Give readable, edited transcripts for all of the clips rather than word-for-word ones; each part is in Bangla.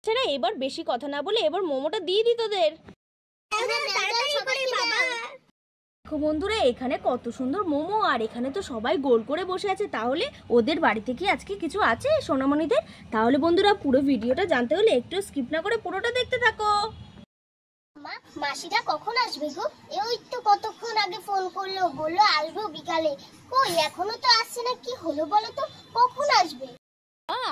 সেটা এবার বেশি কথা না বলে এবার মোমোটা দিয়ে দিই তোদের। বন্ধুরা এখানে কত সুন্দর মোমো, আর এখানে তো সবাই গোল করে বসে আছে। তাহলে ওদের বাড়িতে কি আজকে কিছু আছে সোনামণিদের? তাহলে বন্ধুরা পুরো ভিডিওটা জানতে হলে একটু স্কিপ না করে পুরোটা দেখতে থাকো। মা, মাসিরা কখন আসবে গো? ওই তো কতক্ষণ আগে ফোন করলো, বললো আসবো বিকালে। কই এখনো তো আসছে না, কি হলো বলো তো? কখন আসবে?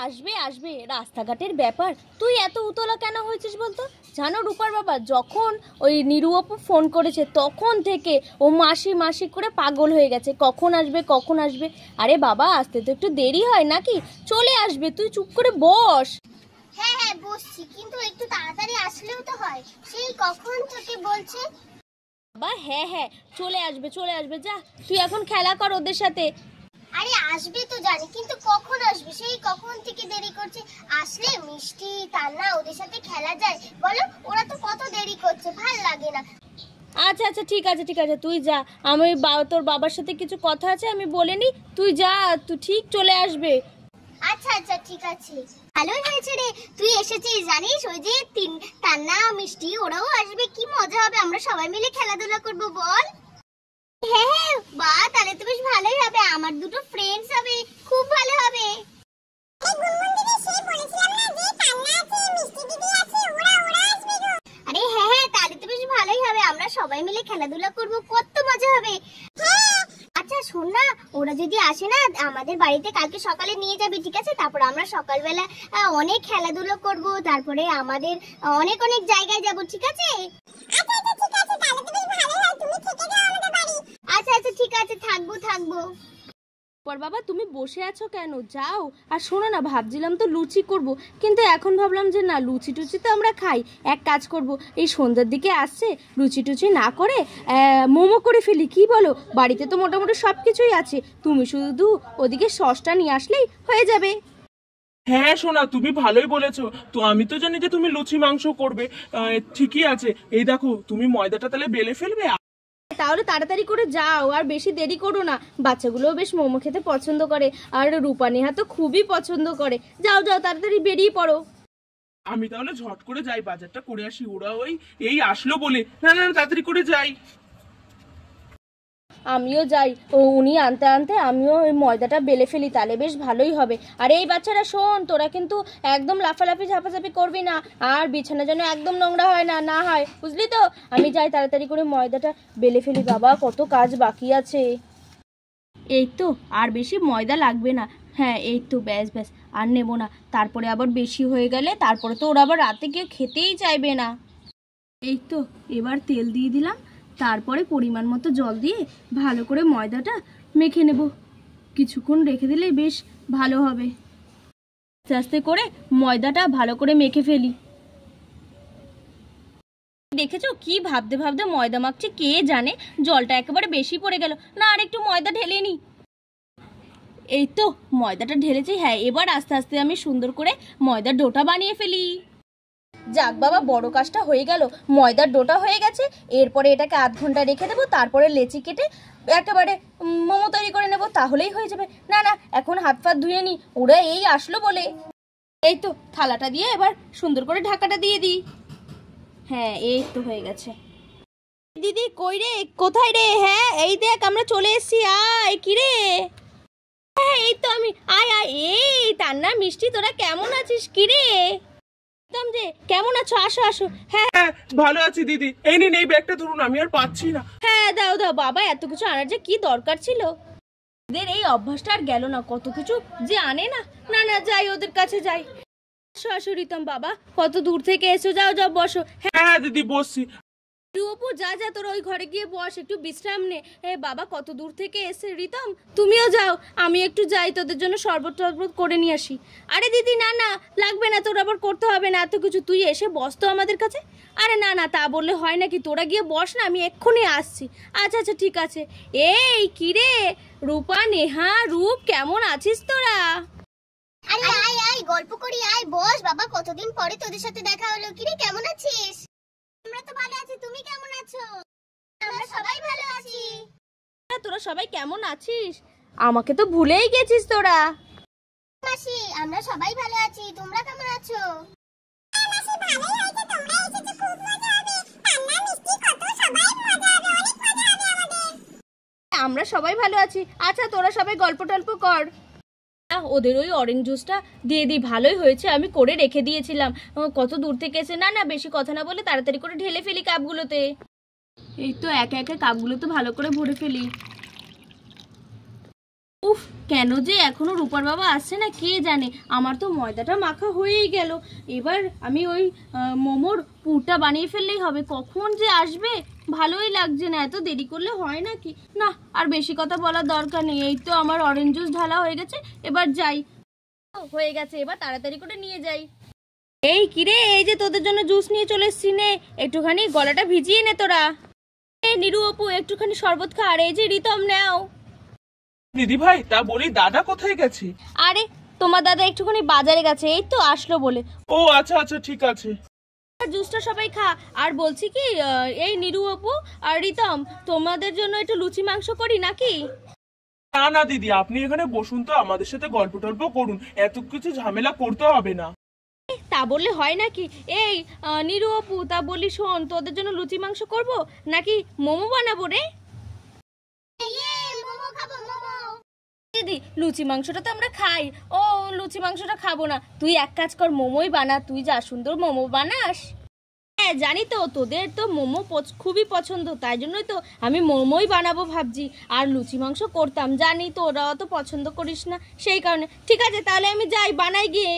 আসবে আসবে, রাস্তাঘাটের ব্যাপার, তুই এত উতলা কেন হয়েছিস বলতো? জানো রূপার বাবা যখন ওই নিরু আপু ফোন করেছে তখন থেকে ও মাসি মাসি করে পাগল হয়ে গেছে, কখন আসবে কখন আসবে। আরে বাবা আসতে তো একটু দেরি হয় নাকি, চলে আসবে, তুই চুপ করে বস। হ্যাঁ হ্যাঁ বসছি, কিন্তু একটু তাড়াতাড়ি আসলেও তো হয়, সেই কখন থেকে বলছে। বাবা হ্যাঁ হ্যাঁ চলে আসবে চলে আসবে, যা তুই এখন খেলা কর ওদের সাথে। আরে আসবে তো জানি, কিন্তু কখন আসবে সেই কখন থেকে দেরি করছে। আসলে মিষ্টি তান্না ওদের সাথে খেলা যায় বলো, ওরা তো কত দেরি করছে, ভাল লাগে না। আচ্ছা আচ্ছা ঠিক আছে ঠিক আছে, তুই যা, আমি তোর বাবার সাথে কিছু কথা আছে আমি বলে নি, তুই যা, তুই ঠিক চলে আসবে। আচ্ছা আচ্ছা ঠিক আছে, ভালোই হয়েছে রে তুই এসেছিস। জানিস ওই যে তান্না মিষ্টি ওরাও আসবে, কি মজা হবে, আমরা সবাই মিলে খেলাধুলা করব বল। হ্যাঁ হ্যাঁ বা তাহলে তো বেশ ভালোই হবে, আমার দুটো ফ্রেন্ডস হবে, খুব ভালো হবে। আরে হ্যাঁ হ্যাঁ তাহলে তো বেশ ভালোই হবে, আমরা সবাই মিলে খেলাধুলা করব, কত মজা হবে। আচ্ছা শোন না, ওরা যদি আসে না আমাদের বাড়িতে কালকে সকালে নিয়ে যাবে, ঠিক আছে? তারপর আমরা সকালবেলা অনেক খেলাধুলো করব, তারপরে আমাদের অনেক অনেক জায়গায় যাব, ঠিক আছে? আচ্ছা আচ্ছা ঠিক আছে, তাহলে তো বেশ ভালোই হয়, তুমি থেকে যাও আমাদের বাড়ি। আচ্ছা আচ্ছা ঠিক আছে, থাকবো থাকবো। বাবা তুমি বসে আছো কেন, যাও। আর শোনো না, ভাবছিলাম তো লুচি করব, কিন্তু এখন ভাবলাম যে না, লুচি টুচি তো আমরা খাই, এক কাজ করব, এই সন্ধ্যার দিকে আসছে, লুচি টুচি না করে মোমো করে ফেলি, কি বলো? বাড়িতে তো মোটামুটি সব কিছুই আছে, তুমি শুধু ওদিকে সসটা নিয়ে আসলেই হয়ে যাবে। হ্যাঁ সোনা, তুমি ভালোই বলেছো। তো আমি তো জানি যে তুমি লুচি মাংস করবে, ঠিকই আছে। এই দেখো তুমি ময়দাটা তাহলে বেলে ফেলবে। তাহলে তাড়াতাড়ি করে যাও, আর বেশি দেরি করো না, বাচ্চাগুলোও বেশ মোমো খেতে পছন্দ করে, আর রূপা নেহা তো খুবই পছন্দ করে। যাও যাও তাড়াতাড়ি বেরিয়ে পড়ো। আমি তাহলে ঝট করে যাই, বাজারটা করে আসি, ওরা ওই এই আসলো বলে। না না তাড়াতাড়ি করে যাই। আমিও যাই, উনি আনতে আনতে আমিও ওই ময়দাটা বেলে ফেলি, তাহলে বেশ ভালোই হবে। আর এই বাচ্চারা শোন, তোরা কিন্তু একদম লাফালাফি ঝাপাঝাপি করবি না, আর বিছানা যেন একদম নোংরা হয় না, না হয়, বুঝলি তো? আমি যাই তাড়াতাড়ি করে ময়দাটা বেলে ফেলি, বাবা কত কাজ বাকি আছে। এই তো আর বেশি ময়দা লাগবে না, হ্যাঁ এই তো ব্যাস ব্যাস, আর নেবো না, তারপরে আবার বেশি হয়ে গেলে তারপরে তো ওরা আবার রাতে কেউ খেতেই চাইবে না। এই তো এবার তেল দিয়ে দিলাম, তারপরে পরিমাণ মতো জল দিয়ে ভালো করে ময়দাটা মেখে নেব, কিছুক্ষণ রেখে দিলেই বেশ ভালো হবে। আস্তে আস্তে করে ময়দাটা ভালো করে মেখে ফেলি। দেখেছো কি ভাবতে ভাবতে ময়দা মাখছে, কে জানে জলটা একেবারে বেশি পড়ে গেল, না আর একটু ময়দা ঢেলে নি। এই তো ময়দাটা ঢেলেছি, হ্যাঁ এবার আস্তে আস্তে আমি সুন্দর করে ময়দার ডোটা বানিয়ে ফেলি। যাক বাবা, বড় কাজটা হয়ে গেল, ময়দার ডোটা হয়ে গেছে। এরপরে এটাকে আধ ঘন্টা রেখে দেবো, তারপরে লেচি কেটে একেবারে মোমো তৈরি করে নেব, তাহলেই হয়ে যাবে। না না এখন হাত ফাত ধুয়ে নি, ওরা এই আসলো বলে। এই তো থালাটা দিয়ে এবার সুন্দর করে ঢাকাটা দিয়ে দিই। হ্যাঁ এই তো হয়ে গেছে। দিদি কই রে, কোথায় রে? হ্যাঁ এই দেখ আমরা চলে এসেছি, আয়। কি রে? হ্যাঁ এই তো আমি, আয় আয়। এই তান্না মিষ্টি তোরা কেমন আছিস? কি রে যে কেমন আছো? আসো আসো। হ্যাঁ হ্যাঁ ভালো আছি দিদি, এই নিন এই ব্যাগটা ধরুন, আমি আর পাচ্ছি না। হ্যাঁ দাও দাও বাবা, এত কিছু আনার যে কি দরকার ছিল? ওদের এই অভ্যাসটা আর গেল না, কত কিছু যে আনে না। না না যাই ওদের কাছে যাই। আসো আসো রিতম বাবা, কত দূর থেকে এসো, যাও যাও বসো। হ্যাঁ দিদি বসছি। রূপু যা যা তোর ওই ঘরে গিয়ে বস, একটু বিশ্রাম নে। বাবা কত দূর থেকে এসে, রিতম তুমিও যাও, আমি একটু যাই তোদের জন্য শরবত টরবত করে নিয়ে আসি। আরে দিদি না না লাগবে না, তোর আবার করতে হবে না এত কিছু, তুই এসে বস তো আমাদের কাছে। আরে না না তা বললে হয় নাকি, তোরা গিয়ে বস না, আমি এক্ষুনি আসছি। আচ্ছা আচ্ছা ঠিক আছে। এই কিরে রূপা নেহা রূপ, কেমন আছিস তোরা? আরে আয় আয় গল্প করি, আয় বস বাবা, কতদিন পরে তোদের সাথে দেখা হলো। কিরে কেমন আছিস? আমরা তো ভালো আছি, তুমি কেমন আছো? আমরা সবাই ভালো আছি। তোরা সবাই কেমন আছিস? আমাকে তো ভুলেই গেছিস তোরা। মাসি আমরা সবাই ভালো আছি, তোমরা কেমন আছো? সবাই ভালো আছি। আচ্ছা তোরা সবাই গল্প টল্প কর। ওদের ওই অরেঞ্জ জুসটা দিয়ে দিই, ভালোই হয়েছে, আমি করে রেখে দিয়েছিলাম। কত দূর থেকে এসে, না না বেশি কথা না বলে তাড়াতাড়ি করে ঢেলে ফেলি কাপগুলোতে। এই তো একে একে কাপগুলো তো ভালো করে ভরে ফেলি। উফ, কেন যে এখনো রূপার বাবা আসছে না কে জানে। আমার তো ময়দাটা মাখা হয়েই গেল, এবার আমি ওই মোমোর পুরটা বানিয়ে ফেললেই হবে। কখন যে আসবে ভালোই লাগছে না, এত দেরি করলে হয় নাকি। না আর বেশি কথা বলার দরকার নেই, এই তো আমার অরেঞ্জ জুস ঢালা হয়ে গেছে, এবার যাই। হয়ে গেছে, এবার তাড়াতাড়ি করে নিয়ে যাই। এই কিরে, এই যে তোদের জন্য জুস নিয়ে চলে এসছি, নে একটুখানি গলাটা ভিজিয়ে নে তোরা। এই নিরু অপু একটুখানি শরবত খা, আর এই যে রিতম নাও। দিদি ভাই, তা বলি দাদা কোথায় গেছে? আরে তোমার দাদা একটুখানি বাজারে গেছে, এই তো আসলো বলে। ও আচ্ছা আচ্ছা, ঠিক আছে। জুসটা সবাই খা। আর বলছি কি, এই নিরু অপু আর রিতম, তোমাদের জন্য একটু লুচি মাংস করি নাকি? না না দিদি, আপনি এখানে বসুন তো, আমাদের সাথে গল্প টল্প করুন, এত কিছু ঝামেলা করতে হবে না। তা বললে হয় নাকি? এই নিরু অপু, তা বলি শোন, তোদের জন্য লুচি মাংস করব নাকি মোমো বানাবো রে? দিদি লুচি মাংসটা তো আমরা খাই। ও লুচি মাংসটা খাবো না, তুই এক কাজ কর, মোমোই বানা, তুই যা সুন্দর মোমো বানাস। হ্যাঁ জানি তো, তোদের তো মোমো খুবই পছন্দ, তাই জন্যই তো আমি মোমোই বানাবো ভাবছি। আর লুচি মাংস করতাম, জানি তো ওরাও তো পছন্দ করিস না, সেই কারণে। ঠিক আছে তাহলে আমি যাই, বানাই গিয়ে।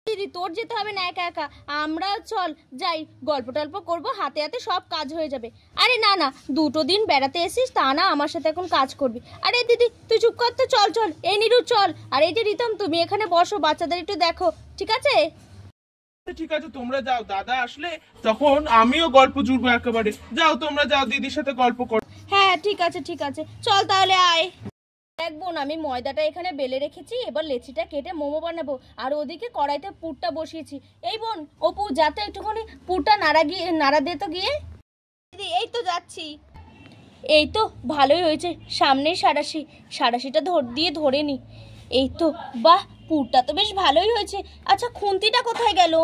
দিদি তোর যেতে হবে না একা একা, আমরা চল যাই, গল্প টল্প করবো, হাতে হাতে সব কাজ হয়ে যাবে। আরে না না, দুটো দিন বেড়াতে এসিস তা না আমার সাথে এখন কাজ করবি। আরে দিদি তুই চুপ কর তো, চল চল। এই নিরু চল, আর এই যে রিতম তুমি এখানে বসো, বাচ্চাদের একটু দেখো, ঠিক আছে? ঠিক আছে, তোমরা যাও, দাদা আসলে তখন আমিও গল্প জুড়বো একেবারে। যাও তোমরা যাও, দিদির সাথে গল্প করো। হ্যাঁ ঠিক আছে ঠিক আছে, চল তাহলে আয়। দেখ বোন, আমি ময়দাটা এখানে বেলে রেখেছি, এবার লেচিটা কেটে মোমো বানাবো, আর ওদিকে কড়াইতে পুরটা বসিয়েছি। এই বোন অপু, যাতে একটুখানি পুরটা নাড়া দে তো গিয়ে। দিদি এই তো যাচ্ছি। এই তো ভালোই হয়েছে, সামনেই সাঁড়াশিটা ধরে নি। এই তো, বাহ পুরটা তো বেশ ভালোই হয়েছে। আচ্ছা খুন্তিটা কোথায় গেল?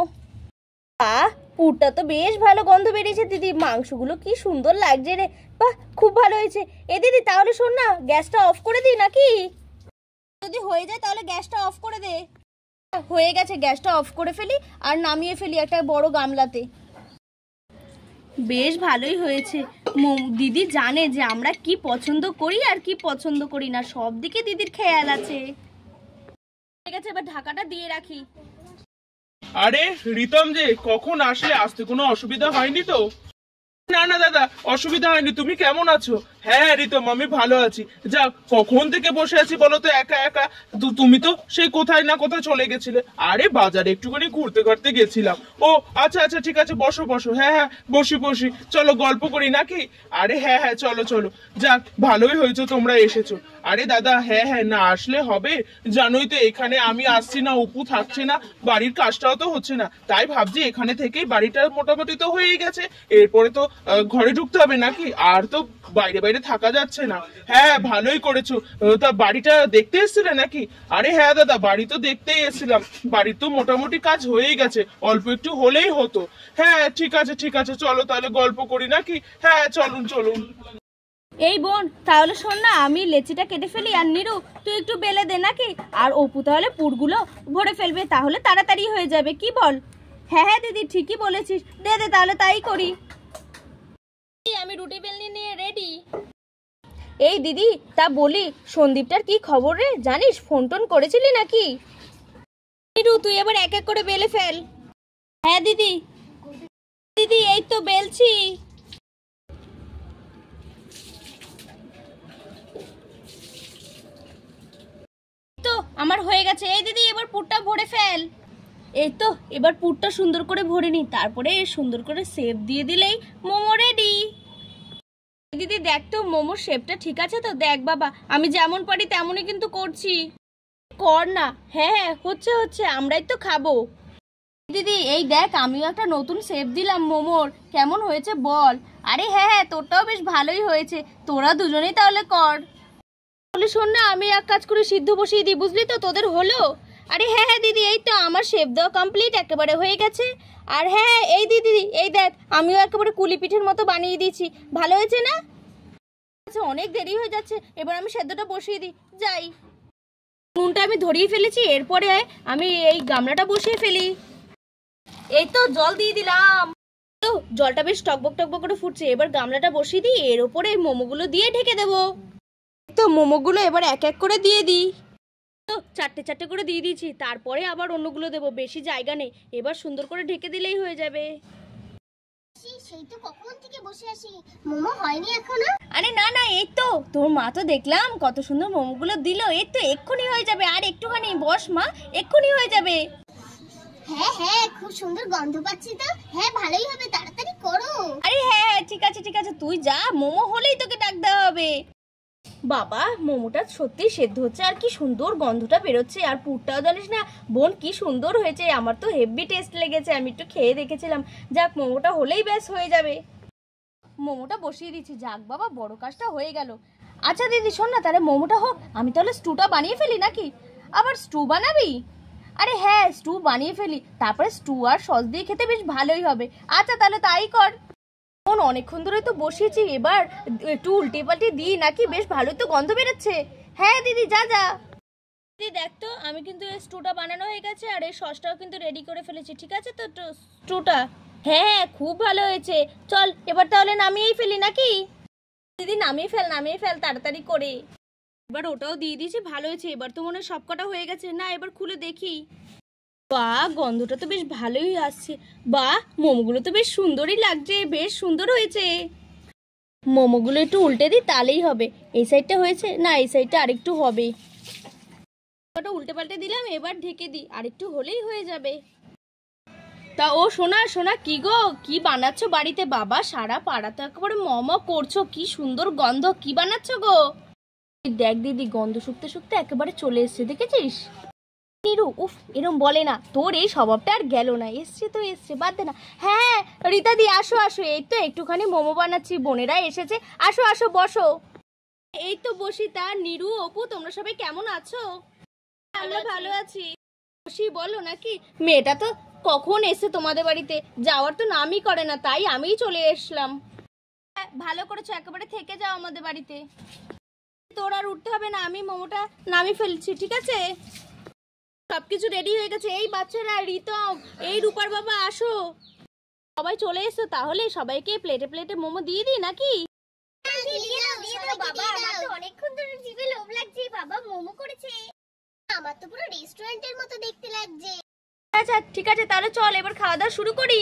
পুরটা তো বেশ ভালো গন্ধ বেরিয়েছে দিদি, মাংসগুলো কি সুন্দর লাগছে রে, বাহ খুব ভালো হয়েছে। এ দিদি তাহলে শোন না, গ্যাসটা অফ করে দিই নাকি? যদি হয়ে যায় তাহলে গ্যাসটা অফ করে দে। হয়ে গেছে, গ্যাসটা অফ করে ফেলি আর নামিয়ে ফেলি একটা বড় গামলাতে। বেশ ভালোই হয়েছে। দিদি জানে যে আমরা কি পছন্দ করি আর কি পছন্দ করি না, সব দিকে দিদির খেয়াল আছে। ঠিক আছে, এবার ঢাকাটা দিয়ে রাখি। আরে রিতম যে কখন আসলে, আসতে কোনো অসুবিধা হয়নি তো? না না দাদা, অসুবিধা হয়নি। তুমি কেমন আছো? হ্যাঁ রিতম, আমি ভালো আছি। যা, কখন থেকে বসে আছি বলো তো একা একা। তুমি তো সেই কোথায় না কোথায় চলে গেছিলে। আরে বাজারে একটুখানি ঘুরতে ঘুরতে গেছিলাম। ও আচ্ছা আচ্ছা, ঠিক আছে, বসো বসো। হ্যাঁ হ্যাঁ, বসি। চলো গল্প করি নাকি? আরে হ্যাঁ হ্যাঁ, চলো চলো। যাক, ভালোই হয়েছে তোমরা এসেছো। আরে দাদা, হ্যাঁ হ্যাঁ, না আসলে হবে? জানোই তো এখানে আমি আসছি না, অপু থাকছে না, বাড়ির কাজটাও তো হচ্ছে না, তাই ভাবছি এখানে থেকেই বাড়িটা মোটামুটি তো হয়েই গেছে, এরপরে তো ঘরে ঢুকতে হবে নাকি, আর তো বাইরে বাইরে থাকা যাচ্ছে না। হ্যাঁ ভালোই করেছো। তা বাড়িটা দেখতে এসেছিলে নাকি? আরে হ্যাঁ দাদা, বাড়ি তো দেখতেই এসেছিলাম, বাড়ির তো মোটামুটি কাজ হয়েই গেছে, অল্প একটু হলেই হতো। হ্যাঁ ঠিক আছে, চলো তাহলে গল্প করি নাকি? হ্যাঁ চলুন। এই বোন তাহলে শোন না, আমি লেচিটা কেটে ফেলি, আর নিরু তুই একটু বেলে দে নাকি, আর অপু তাহলে পুরগুলো ভরে ফেলবে, তাহলে তাড়াতাড়ি হয়ে যাবে, কি বল? হ্যাঁ দিদি ঠিকই বলেছিস, দে তাহলে তাই করি। আমি রুটি বেলনি নিয়ে রেডি। এই দিদি তা বলি, সন্দীপটার কি খবর রে, জানিস ফোন টোন করেছিলি নাকি? নিরু তুই এবার এক এক করে বেলে ফেল। হ্যাঁ দিদি এই তো বেলছি। তো আমার হয়ে গেছে। এই দিদি এবার পুরটা ভরে ফেল। এই তো, এবার পুরটা সুন্দর করে ভরে নি, তারপরে সুন্দর করে শেপ দিয়ে দিলেই মোমো রেডি। দিদি দেখ তো মোমোর শেপটা ঠিক আছে তো? দেখ বাবা, আমি যেমন পারি তেমনই কিন্তু করছি, কর না। হ্যাঁ হচ্ছে, আমরাই তো খাবো। দিদি এই দেখ, আমিও একটা নতুন শেপ দিলাম মোমোর, কেমন হয়েছে বল? আরে হ্যাঁ তোরটাও বেশ ভালোই হয়েছে, তোরা দুজনেই তাহলে কর। বলে শোন না, আমি এক কাজ করে সিদ্ধ বসিয়ে দিই, বুঝলি তো, তোদের হলো? আরে হ্যাঁ দিদি, এই তো আমার শেপ দেওয়া কমপ্লিট, একেবারে হয়ে গেছে। আর হ্যাঁ এই দিদি এই দেখ, আমিও একেবারে কুলি পিঠের মতো বানিয়ে দিয়েছি, ভালো হয়েছে না? আচ্ছা অনেক দেরি হয়ে যাচ্ছে, এবার আমি সেদ্ধটা বসিয়ে দিই। যাই, নুনটা আমি ধরিয়ে ফেলেছি, এরপরে আমি এই গামলাটা বসিয়ে ফেলি। এই তো জল দিয়ে দিলাম, তো জলটা বেশ টকবক টকবক করে ফুটছে। এবার গামলাটা বসিয়ে দিই, এর উপরে মোমোগুলো দিয়ে ঢেকে দেবো। তো মোমোগুলো এবার এক এক করে দিয়ে দিই। তো চারটে চারটে করে দিয়ে দিয়েছি, তারপরে আবার অন্যগুলো দেবো, বেশি জায়গা নেই। এবার সুন্দর করে ঢেকে দিলেই হয়ে যাবে। সেই তো কখন থেকে বসে আছি, মোমো হয়নি এখনো? আরে না না, এই তো তোর মা তো দেখলাম কত সুন্দর মোমোগুলো দিল, এই তো এক্ষুনি হয়ে যাবে। আর একটুখানি বস মা, এক্ষুনি হয়ে যাবে। হ্যাঁ হ্যাঁ, খুব সুন্দর গন্ধ পাচ্ছি তো। হ্যাঁ ভালোই হবে, তাড়াতাড়ি করো। আরে হ্যাঁ হ্যাঁ, ঠিক আছে ঠিক আছে, তুই যা, মোমো হলেই তোকে ডাক দেওয়া হবে। বাবা, মোমোটা সত্যি সেদ্ধ হচ্ছে, আর কি সুন্দর গন্ধটা বেরোচ্ছে। আর পুরটাও জানিস না বোন, কি সুন্দর হয়েছে, আমার তো হেভি টেস্ট লেগেছে। আমি একটু খেয়ে দেখেছিলাম। যাক, মোমোটা হলেই ব্যাস হয়ে যাবে। মোমোটা বসিয়ে দিচ্ছি, যাক বাবা, বড় কাজটা হয়ে গেল। আচ্ছা দিদি শোন না, তাহলে মোমোটা হোক, আমি তাহলে স্টুটা বানিয়ে ফেলি নাকি? আবার স্টু বানাবি? আরে হ্যাঁ, স্টু বানিয়ে ফেলি, তারপরে স্টু আর সস দিয়ে খেতে বেশ ভালোই হবে। আচ্ছা তাহলে তাই কর। অনেকক্ষণ ধরে তো বসিয়েছি, এবার একটু উল্টে পাল্টে দিই নাকি? বেশ ভালোই তো গন্ধ বেরোচ্ছে। হ্যাঁ দিদি, যা যা। দিদি দেখ তো, আমি কিন্তু এই স্টুটা বানানো হয়ে গেছে, আর এই সসটাও কিন্তু রেডি করে ফেলেছি। ঠিক আছে তো স্টুটা? হ্যাঁ হ্যাঁ, খুব ভালো হয়েছে। চল এবার তাহলে নামিয়েই ফেলি নাকি? দিদি নামিয়ে ফেল তাড়াতাড়ি করে। এবার ওটাও দিয়ে দিয়েছি, ভালো হয়েছে। এবার তো মনে হয় সবকটা হয়ে গেছে। না, এবার খুলে দেখি। বাহ, গন্ধটা তো বেশ ভালোই আসছে। বাহ, মোমোগুলো তো বেশ সুন্দরই লাগছে, বেশ সুন্দর হয়েছে। মোমোগুলো একটু উল্টে দিই, তাহলেই হবে। এই সাইডটা হয়েছে না, এই সাইডটা আরেকটু হবে। ওটা উল্টে পাল্টে দিলাম, এবার ঢেকে দিই, আরেকটু হলেই হয়ে যাবে। তা ও সোনা সোনা, কি গো, কি বানাচ্ছ বাড়িতে? বাবা, সারা পাড়া তো একেবারে মোমো করছো, কি সুন্দর গন্ধ। কি বানাচ্ছ গো? দেখ দিদি, গন্ধ শুকতে শুকতে একেবারে চলে এসছে, দেখেছিস? নিরু, উফ, এরম বলে না, তোর এই স্বভাবটা আর গেল না। এসছে তো এসছে, বাদ দে না। হ্যাঁ রীতা দি, আসো আসো, এই তো একটুখানি মোমো বানাচ্ছি, বোনেরা এসেছে, আসো আসো বসো। এই তো বসি। তা নিরু, অপু, তোমরা সবাই কেমন আছো? আমরা ভালো আছি। বসি বলো নাকি? মেয়েটা তো কখন এসে তোমাদের বাড়িতে, যাওয়ার তো নামই করে না, তাই আমিই চলে এসলাম। ভালো করেছো, একেবারে থেকে যাও আমাদের বাড়িতে। তোর আর উঠতে হবে না, আমি মোমোটা নামিয়ে ফেলছি, ঠিক আছে? সবকিছু রেডি হয়ে গেছে। এই বাচ্চারা, রিতম, এই রূপার বাবা, আসো। সবাই চলে এসো, তাহলে সবাইকে প্লেটে প্লেটে মোমো দিয়ে দিই নাকি? বাবা, আমার তো অনেকক্ষণ ধরে জিভে লোভ লাগছে। বাবা মোমো করেছে, আমার তো পুরো রেস্টুরেন্টের মতো দেখতে লাগছে। আচ্ছা ঠিক আছে, তাহলে চল এবার খাওয়া দাওয়া শুরু করি।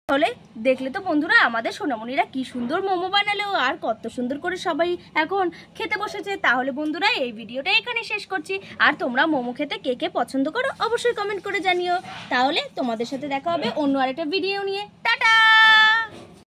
তাহলে দেখলে তো বন্ধুরা, আমাদের সোনামণিরা কি সুন্দর মোমো বানালো, আর কত সুন্দর করে সবাই এখন খেতে বসেছে। তাহলে বন্ধুরা, এই ভিডিওটা এখানে শেষ করছি। আর তোমরা মোমো খেতে কে কে পছন্দ করো অবশ্যই কমেন্ট করে জানিও। তাহলে তোমাদের সাথে দেখা হবে অন্য আরেকটা ভিডিও নিয়ে। টাটা।